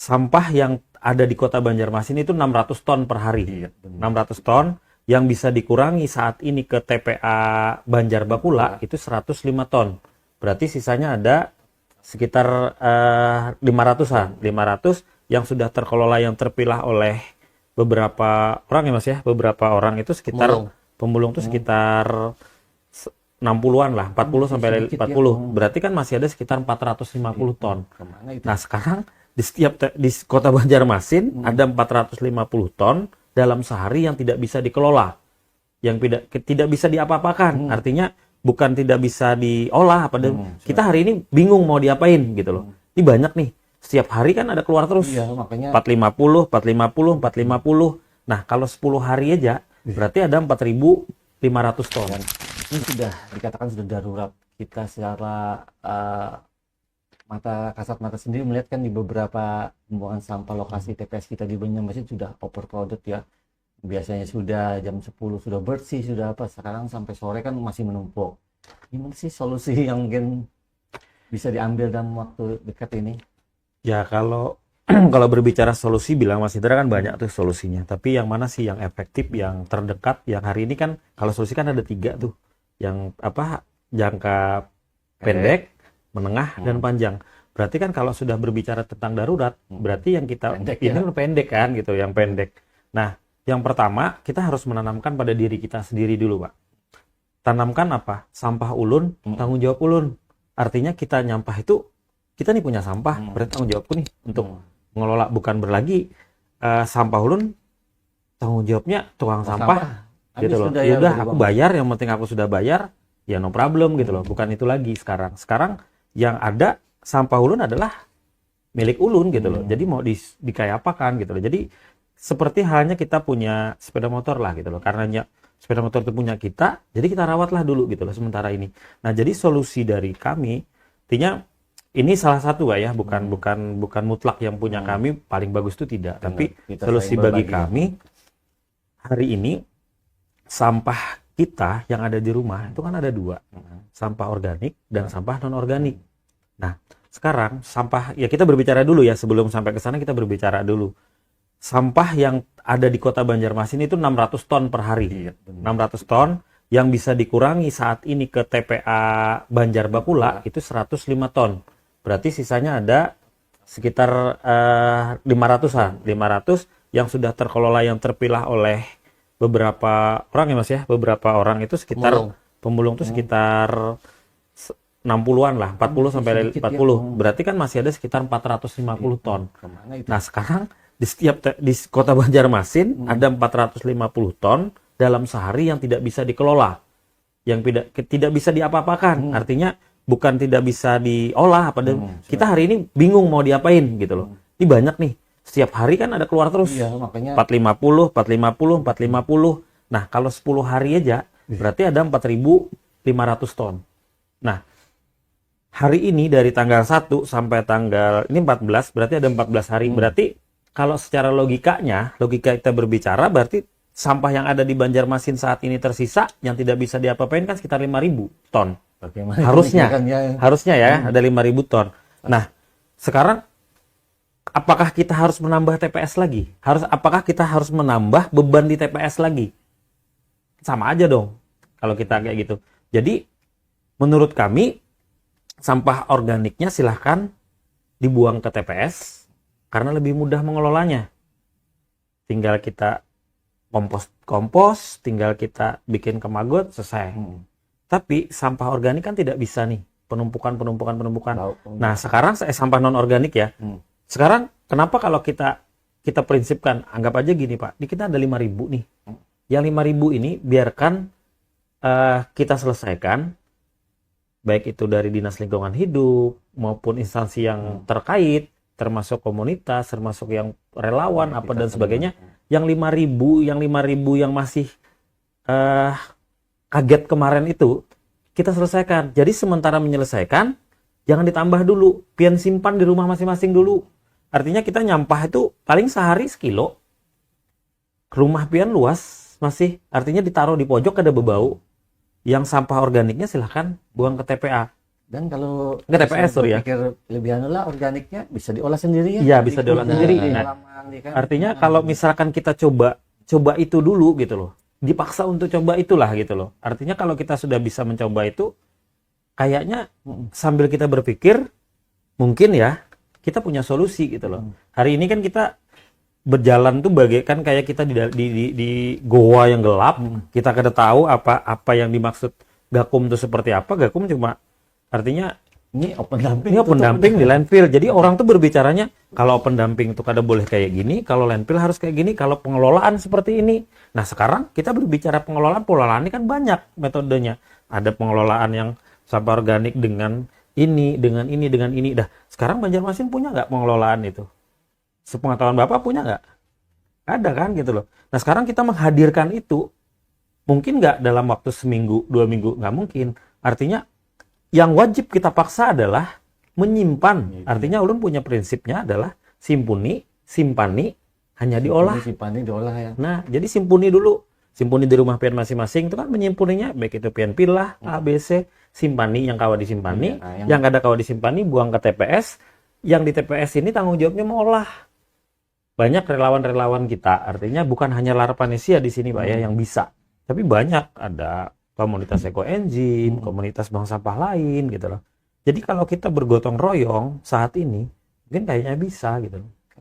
sampah yang ada di Kota Banjarmasin itu 600 ton per hari. Iya, 600 ton yang bisa dikurangi saat ini ke TPA Banjar Bakula itu 105 ton. Berarti sisanya ada sekitar 500-an. 500 yang sudah terkelola, yang terpilah oleh beberapa orang ya Mas ya. Beberapa orang itu sekitar pemulung itu sekitar 60-an lah, 40 sampai 40. Berarti kan masih ada sekitar 450 ton. Nah, sekarang di Kota Banjarmasin ada 450 ton dalam sehari yang tidak bisa dikelola. Yang tidak bisa diapa-apakan. Artinya bukan tidak bisa diolah kita hari ini bingung mau diapain gitu loh. Ini banyak nih. Setiap hari kan ada keluar terus. Iya, makanya 450, 450, 450. Nah, kalau 10 hari aja berarti ada 4.500 ton. ini sudah dikatakan sudah darurat. Kita secara kasat mata sendiri melihat kan di beberapa pembuangan sampah lokasi TPS kita di Banjarmasin sudah overcrowded ya. Biasanya sudah jam 10 sudah bersih, sudah apa, sekarang sampai sore kan masih menumpuk. Gimana sih solusi yang mungkin bisa diambil dalam waktu dekat ini? Ya kalau kalau berbicara solusi, bilang Mas Indra kan banyak tuh solusinya. Tapi yang mana sih yang efektif, yang terdekat, yang hari ini kan kalau solusi kan ada 3 tuh. Yang apa, jangka pendek, menengah, dan panjang. Berarti kan kalau sudah berbicara tentang darurat, berarti yang kita pendek, ini kan pendek kan gitu, yang pendek. Nah, yang pertama kita harus menanamkan pada diri kita sendiri dulu, Pak. Tanamkan apa? Sampah ulun, tanggung jawab ulun. Artinya kita nyampah itu, kita nih punya sampah, berarti tanggung jawabku nih untuk mengelola, bukan berlagi sampah ulun, tanggung jawabnya tukang sampah. Gitu loh. Ya udah aku bayar, yang penting aku sudah bayar, ya no problem gitu loh. Bukan itu lagi sekarang. Sekarang yang ada sampah ulun adalah milik ulun gitu loh. Jadi mau dikayapakan gitu loh. Jadi seperti halnya kita punya sepeda motor lah gitu loh. Karena sepeda motor itu punya kita, jadi kita rawatlah dulu gitu loh sementara ini. Nah, jadi solusi dari kami, artinya ini salah satu ya, bukan mutlak yang punya kami paling bagus itu tidak. Tapi solusi bagi kami hari ini, sampah kita yang ada di rumah itu kan ada 2, sampah organik dan sampah non organik. Nah, sekarang sampah, ya kita berbicara dulu ya, sebelum sampai ke sana kita berbicara dulu. Sampah yang ada di Kota Banjarmasin itu 600 ton per hari. 600 ton yang bisa dikurangi saat ini ke TPA Banjar Bakula itu 105 ton. Berarti sisanya ada sekitar 500-an. 500 yang sudah terkelola, yang terpilah oleh beberapa orang ya Mas ya. Beberapa orang itu sekitar pemulung itu sekitar 60-an lah, 40 sampai 40. Berarti kan masih ada sekitar 450 ton. Nah, sekarang di Kota Banjarmasin ada 450 ton dalam sehari yang tidak bisa dikelola. Yang tidak bisa diapa-apakan. Artinya bukan tidak bisa diolah kita hari ini bingung mau diapain gitu loh. Ini banyak nih. Setiap hari kan ada keluar terus. Iya, makanya 450, 450, 450. Nah, kalau 10 hari aja berarti ada 4.500 ton. Nah, hari ini dari tanggal 1 sampai tanggal ini 14, berarti ada 14 hari. Berarti kalau secara logika kita berbicara, berarti sampah yang ada di Banjarmasin saat ini tersisa yang tidak bisa diapa-apain kan sekitar 5.000 ton. Bagaimana harusnya ya ada 5.000 ton. Nah, sekarang apakah kita harus menambah TPS lagi? Apakah kita harus menambah beban di TPS lagi? Sama aja dong kalau kita kayak gitu. Jadi menurut kami sampah organiknya silahkan dibuang ke TPS karena lebih mudah mengelolanya. Tinggal kita kompos, tinggal kita bikin kemagot, selesai. Tapi sampah organik kan tidak bisa nih, penumpukan. Nah, sekarang sampah non organik ya. Sekarang kenapa kalau kita prinsipkan, anggap aja gini Pak, di kita ada 5.000 nih. Yang 5.000 ini biarkan kita selesaikan, baik itu dari Dinas Lingkungan Hidup maupun instansi yang terkait, termasuk komunitas, termasuk yang relawan dan sebagainya. Yang 5.000 yang masih kaget kemarin itu kita selesaikan. Jadi sementara menyelesaikan, jangan ditambah dulu, pian simpan di rumah masing-masing dulu. Artinya kita nyampah itu paling sehari 1 kilo. Rumah pian luas masih, artinya ditaruh di pojok ada bebau. Yang sampah organiknya silahkan buang ke TPA. Dan kalau Nggak TPS, sorry ya. pikir lebih anu lah, organiknya bisa diolah sendiri ya. Iya, bisa diolah Di sendiri. di Nah, halaman, ya kan? artinya kalau misalkan kita coba itu dulu gitu loh, dipaksa untuk coba itulah gitu loh. Artinya kalau kita sudah bisa mencoba itu, kayaknya sambil kita berpikir, mungkin ya kita punya solusi gitu loh. Hari ini kan kita berjalan tuh bagaikan kayak kita di goa yang gelap. Kita kada tahu apa yang dimaksud Gakum itu seperti apa. Gakum cuma artinya Ini open dumping. ini open dumping di landfill. Jadi orang tuh berbicaranya kalau open dumping itu kada boleh kayak gini, kalau landfill harus kayak gini, kalau pengelolaan seperti ini. Nah, sekarang kita berbicara pengelolaan ini kan banyak metodenya. Ada pengelolaan yang sampah organik dengan ini, dengan ini, dengan ini. Dah, sekarang Banjarmasin punya nggak pengelolaan itu? Sepengetahuan Bapak punya nggak? Ada kan gitu loh. Nah, sekarang kita menghadirkan itu, mungkin nggak dalam waktu seminggu, 2 minggu, nggak mungkin. Artinya yang wajib kita paksa adalah menyimpan. Artinya ulun punya prinsipnya adalah simpuni, simpani, hanya diolah. Simpannya diolah ya. Nah, jadi simpuni dulu. Simpuni di rumah pian masing-masing itu kan menyimpuninya, baik itu pian pilah, A, B, C, simpani yang kawa disimpani, Iya, yang kada kawa disimpani buang ke TPS, yang di TPS ini tanggung jawabnya mengolah. Banyak relawan-relawan kita, artinya bukan hanya Larpanesia di sini Pak ya yang bisa, tapi banyak ada komunitas ekoenzim, komunitas bank sampah lain gitu loh. Jadi kalau kita bergotong royong saat ini, mungkin kayaknya bisa gitu loh.